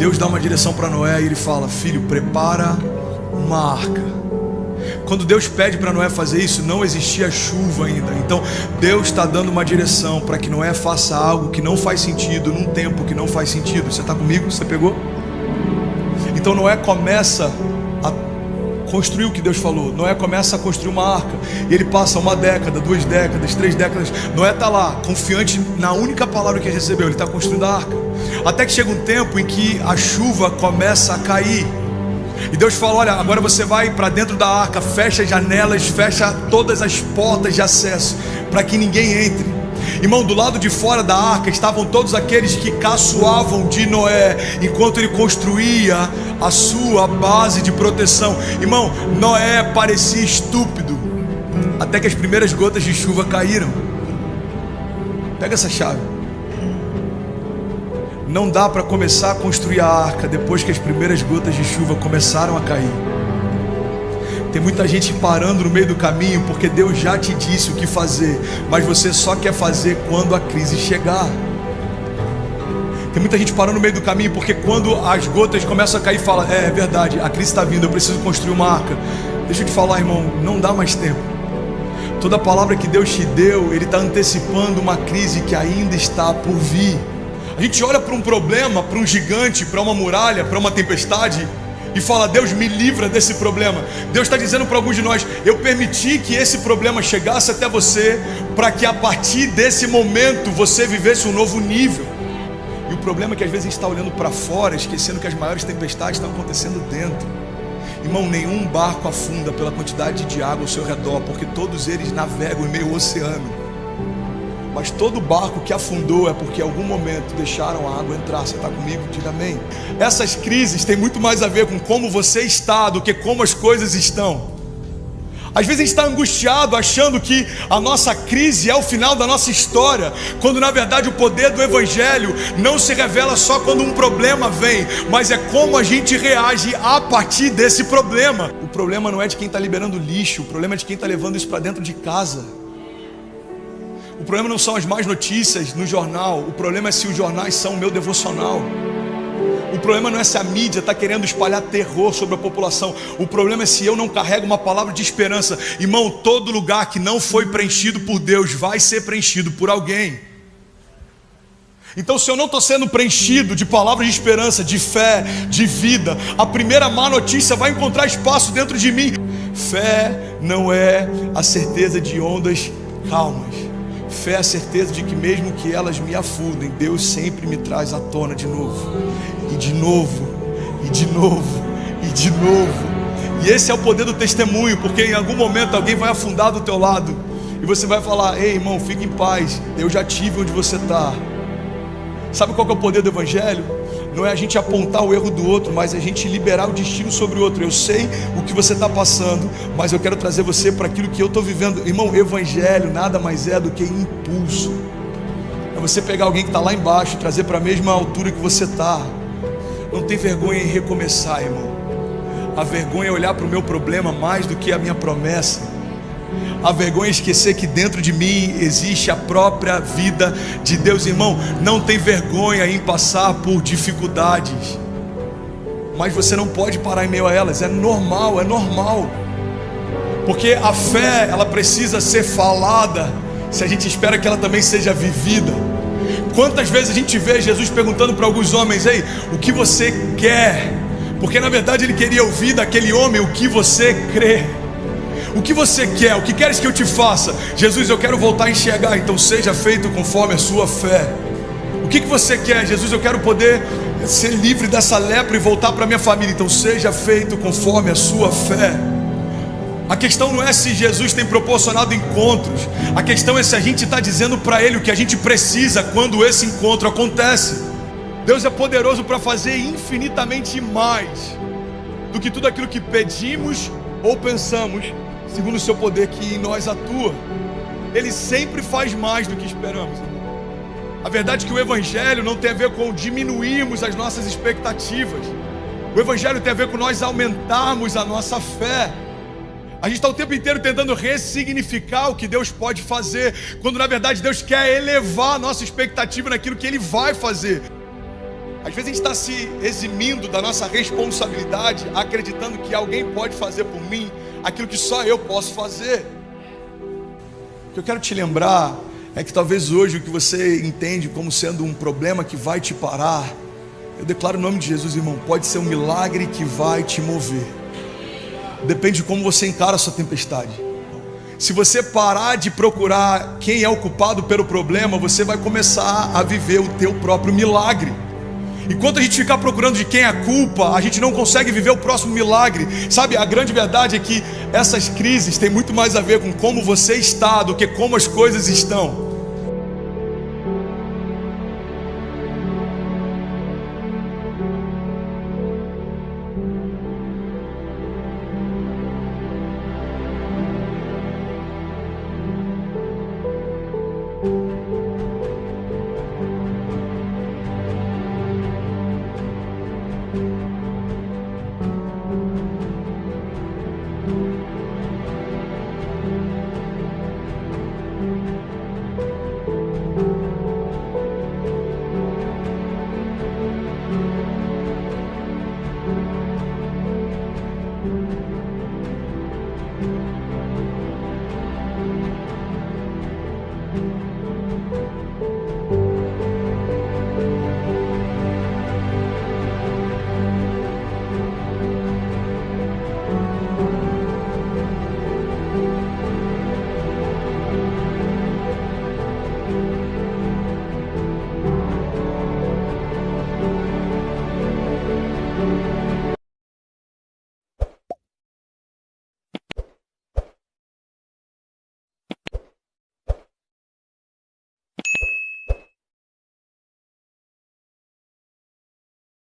Deus dá uma direção para Noé e ele fala: filho, prepara uma arca. Quando Deus pede para Noé fazer isso, não existia chuva ainda. Então Deus está dando uma direção para que Noé faça algo que não faz sentido, num tempo que não faz sentido. Você está comigo? Você pegou? Então Noé começa a construir o que Deus falou. Noé começa a construir uma arca. E ele passa 1 década, 2 décadas, 3 décadas. Noé está lá, confiante na única palavra que ele recebeu. Ele está construindo a arca. Até que chega um tempo em que a chuva começa a cair. E Deus fala: olha, agora você vai para dentro da arca, fecha as janelas, fecha todas as portas de acesso, para que ninguém entre. Irmão, do lado de fora da arca estavam todos aqueles que caçoavam de Noé, enquanto ele construía a sua base de proteção. Irmão, Noé parecia estúpido, até que as primeiras gotas de chuva caíram. Pega essa chave. Não dá para começar a construir a arca depois que as primeiras gotas de chuva começaram a cair. Tem muita gente parando no meio do caminho porque Deus já te disse o que fazer, mas você só quer fazer quando a crise chegar. Tem muita gente parando no meio do caminho porque quando as gotas começam a cair, fala: é verdade, a crise está vindo, eu preciso construir uma arca. Deixa eu te falar, irmão, não dá mais tempo. Toda palavra que Deus te deu, Ele está antecipando uma crise que ainda está por vir. A gente olha para um problema, para um gigante, para uma muralha, para uma tempestade e fala: Deus, me livra desse problema. Deus está dizendo para alguns de nós: eu permiti que esse problema chegasse até você, para que a partir desse momento você vivesse um novo nível. E o problema é que às vezes a gente está olhando para fora, esquecendo que as maiores tempestades estão acontecendo dentro. Irmão, nenhum barco afunda pela quantidade de água ao seu redor, porque todos eles navegam em meio ao oceano. Mas todo barco que afundou é porque em algum momento deixaram a água entrar. Você está comigo? Diga amém. Essas crises têm muito mais a ver com como você está do que como as coisas estão. Às vezes a gente está angustiado achando que a nossa crise é o final da nossa história, quando na verdade o poder do Evangelho não se revela só quando um problema vem, mas é como a gente reage a partir desse problema. O problema não é de quem está liberando lixo, o problema é de quem está levando isso para dentro de casa. O problema não são as más notícias no jornal, o problema é se os jornais são o meu devocional. O problema não é se a mídia está querendo espalhar terror sobre a população. O problema é se eu não carrego uma palavra de esperança. Irmão, todo lugar que não foi preenchido por Deus vai ser preenchido por alguém. Então, se eu não estou sendo preenchido de palavras de esperança, de fé, de vida, a primeira má notícia vai encontrar espaço dentro de mim. Fé não é a certeza de ondas calmas. Fé é a certeza de que mesmo que elas me afundem, Deus sempre me traz à tona de novo. E de novo, e de novo, e de novo. E esse é o poder do testemunho, porque em algum momento alguém vai afundar do teu lado e você vai falar: ei, irmão, fique em paz, eu já tive onde você está. Sabe qual que é o poder do Evangelho? Não é a gente apontar o erro do outro, mas a gente liberar o destino sobre o outro. Eu sei o que você está passando, mas eu quero trazer você para aquilo que eu estou vivendo. Irmão, Evangelho nada mais é do que impulso. É você pegar alguém que está lá embaixo e trazer para a mesma altura que você está. Não tem vergonha em recomeçar, irmão. A vergonha é olhar para o meu problema mais do que a minha promessa. A vergonha é esquecer que dentro de mim existe a própria vida de Deus. Irmão, não tem vergonha em passar por dificuldades, mas você não pode parar em meio a elas. É normal, porque a fé, ela precisa ser falada se a gente espera que ela também seja vivida. Quantas vezes a gente vê Jesus perguntando para alguns homens: ei, o que você quer? Porque na verdade ele queria ouvir daquele homem: o que você crê? O que você quer? O que queres que eu te faça? Jesus, eu quero voltar a enxergar. Então seja feito conforme a sua fé. O que você quer? Jesus, eu quero poder ser livre dessa lepra e voltar para minha família. Então seja feito conforme a sua fé. A questão não é se Jesus tem proporcionado encontros. A questão é se a gente está dizendo para Ele o que a gente precisa quando esse encontro acontece. Deus é poderoso para fazer infinitamente mais do que tudo aquilo que pedimos ou pensamos, segundo o seu poder que em nós atua. Ele sempre faz mais do que esperamos. A verdade é que o Evangelho não tem a ver com diminuirmos as nossas expectativas. O Evangelho tem a ver com nós aumentarmos a nossa fé. A gente está o tempo inteiro tentando ressignificar o que Deus pode fazer, quando na verdade Deus quer elevar a nossa expectativa naquilo que Ele vai fazer. Às vezes a gente está se eximindo da nossa responsabilidade, acreditando que alguém pode fazer por mim aquilo que só eu posso fazer. O que eu quero te lembrar é que talvez hoje o que você entende como sendo um problema que vai te parar, eu declaro o nome de Jesus, irmão, pode ser um milagre que vai te mover. Depende de como você encara a sua tempestade. Se você parar de procurar quem é o culpado pelo problema, você vai começar a viver o teu próprio milagre. Enquanto a gente ficar procurando de quem é a culpa, a gente não consegue viver o próximo milagre. Sabe, a grande verdade é que essas crises têm muito mais a ver com como você está do que como as coisas estão.